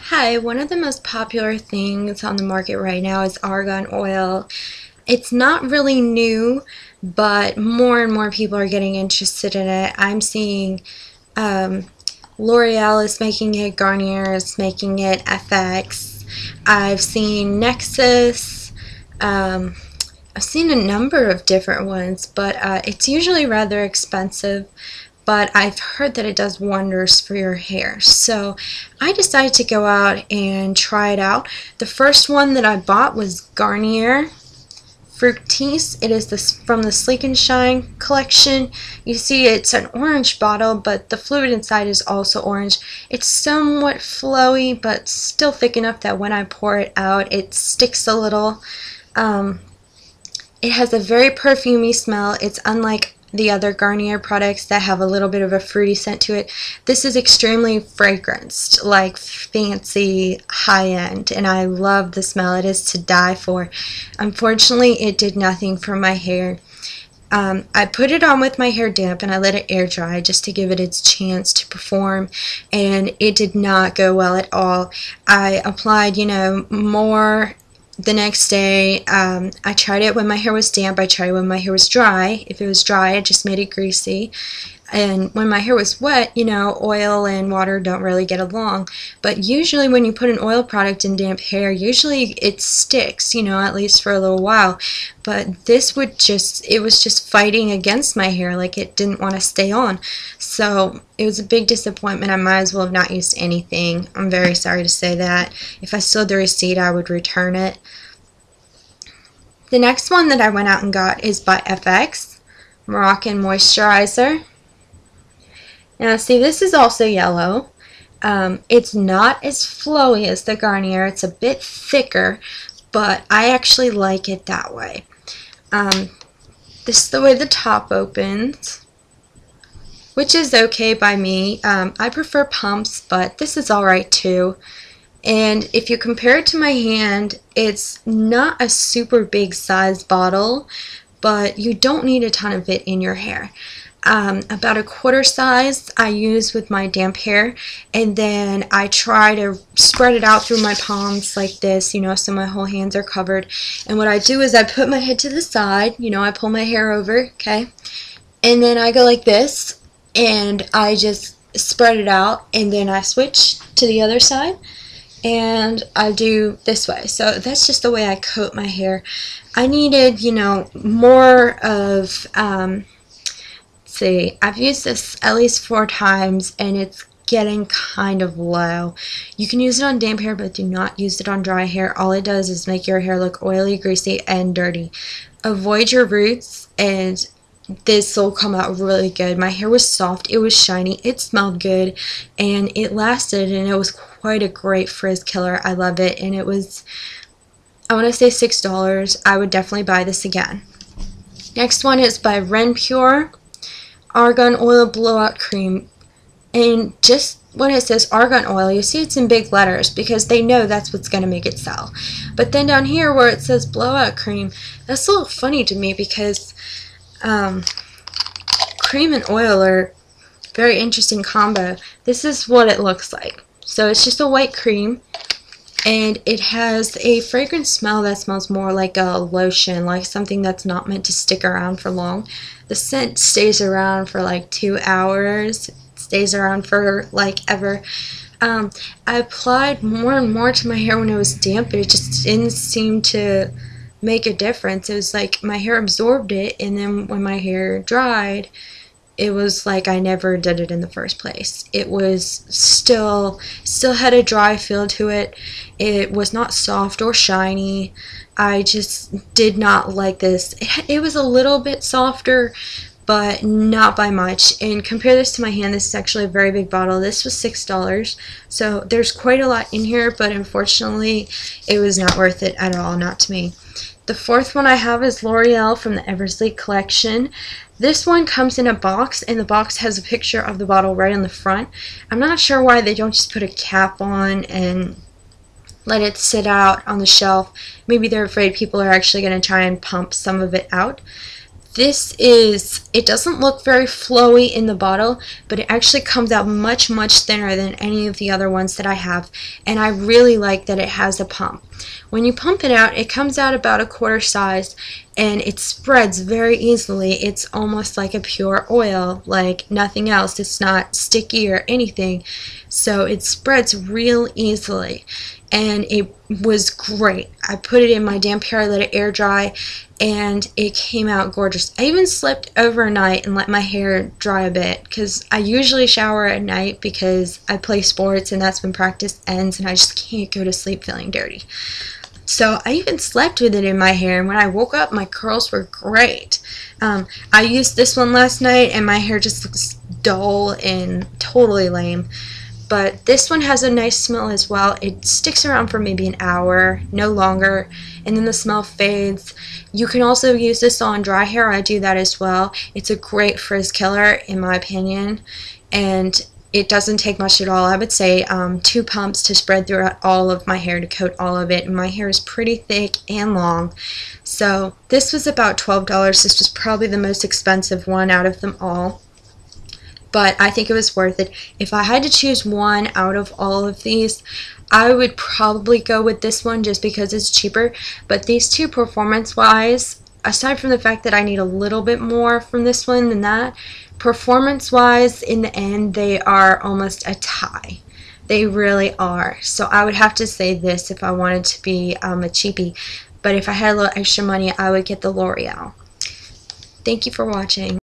Hi, one of the most popular things on the market right now is argan oil. It's not really new, but more and more people are getting interested in it. I'm seeing um, L'Oreal is making it, Garnier is making it, FX. I've seen Nexus. Um, I've seen a number of different ones, but it's usually rather expensive. But I've heard that it does wonders for your hair. So I decided to go out and try it out. The first one that I bought was Garnier Fructis. It is from the Sleek and Shine collection. You see it's an orange bottle, but the fluid inside is also orange. It's somewhat flowy, but still thick enough that when I pour it out, it sticks a little. It has a very perfumey smell. It's unlike the other Garnier products that have a little bit of a fruity scent to it. This is extremely fragranced, like fancy, high-end, and I love the smell. It is to die for. Unfortunately, it did nothing for my hair. I put it on with my hair damp and I let it air dry just to give it its chance to perform, and it did not go well at all. I applied, more the next day. I tried it when my hair was damp. I tried it when my hair was dry. If it was dry, I just made it greasy. And when my hair was wet, oil and water don't really get along. But usually when you put an oil product in damp hair, usually it sticks, at least for a little while. But this it was just fighting against my hair, like it didn't want to stay on. So it was a big disappointment. I might as well have not used anything. I'm very sorry to say that. If I still had the receipt, I would return it. The next one that I went out and got is by FX, Moroccan Moisturizer. Now see, this is also yellow. It's not as flowy as the Garnier. It's a bit thicker, but I actually like it that way. This is the way the top opens, which is okay by me. I prefer pumps, but this is alright too. And if you compare it to my hand, it's not a super big size bottle, but you don't need a ton of it in your hair. About a quarter size I use with my damp hair, and then I try to spread it out through my palms like this, so my whole hands are covered. And what I do is I put my head to the side, I pull my hair over, okay, and then I go like this, and I just spread it out, and then I switch to the other side, and I do this way. So that's just the way I coat my hair. I needed, more of, see, I've used this at least 4 times and it's getting kind of low. You can use it on damp hair, but do not use it on dry hair. All it does is make your hair look oily, greasy, and dirty. Avoid your roots, and this will come out really good. My hair was soft, it was shiny, it smelled good, and it lasted, and it was quite a great frizz killer. I love it, and it was, I want to say $6. I would definitely buy this again. Next one is by RenPure Argan Oil Blowout Cream, and just when it says argan oil, you see it's in big letters because they know that's what's going to make it sell. But then down here where it says blowout cream, that's a little funny to me because cream and oil are a very interesting combo. This is what it looks like. So it's just a white cream, and it has a fragrant smell that smells more like a lotion, like something that's not meant to stick around for long. The scent stays around for like 2 hours. It stays around for like ever. I applied more and more to my hair when it was damp, but it just didn't seem to make a difference. It was like my hair absorbed it, and then when my hair dried, it was like I never did it in the first place. It was still had a dry feel to it. It was not soft or shiny. I just did not like this. It was a little bit softer, but not by much. And compare this to my hand, this is actually a very big bottle. This was $6. So there's quite a lot in here, but unfortunately it was not worth it at all, not to me. The fourth one I have is L'Oreal from the Eversleek collection. This one comes in a box, and the box has a picture of the bottle right on the front. I'm not sure why they don't just put a cap on and let it sit out on the shelf. Maybe they're afraid people are actually going to try and pump some of it out. it doesn't look very flowy in the bottle, but it actually comes out much thinner than any of the other ones that I have, and I really like that it has a pump. When you pump it out, it comes out about a quarter size, and it spreads very easily. It's almost like a pure oil, like nothing else. It's not sticky or anything, so it spreads real easily, and it was great. I put it in my damp hair, I let it air dry, and it came out gorgeous. I even slept overnight and let my hair dry a bit, because I usually shower at night because I play sports and that's when practice ends and I just can't go to sleep feeling dirty. So I even slept with it in my hair, and when I woke up my curls were great. I used this one last night and my hair just looks dull and totally lame. But this one has a nice smell as well. It sticks around for maybe an hour, no longer, and then the smell fades. You can also use this on dry hair. I do that as well. It's a great frizz killer in my opinion, and it doesn't take much at all. I would say 2 pumps to spread throughout all of my hair to coat all of it, and my hair is pretty thick and long. So this was about $12. This was probably the most expensive one out of them all, but I think it was worth it. If I had to choose one out of all of these, I would probably go with this one just because it's cheaper. But these two, performance wise, aside from the fact that I need a little bit more from this one than that, performance wise in the end they are almost a tie. They really are. So I would have to say this if I wanted to be a cheapie, but if I had a little extra money I would get the L'Oreal. Thank you for watching.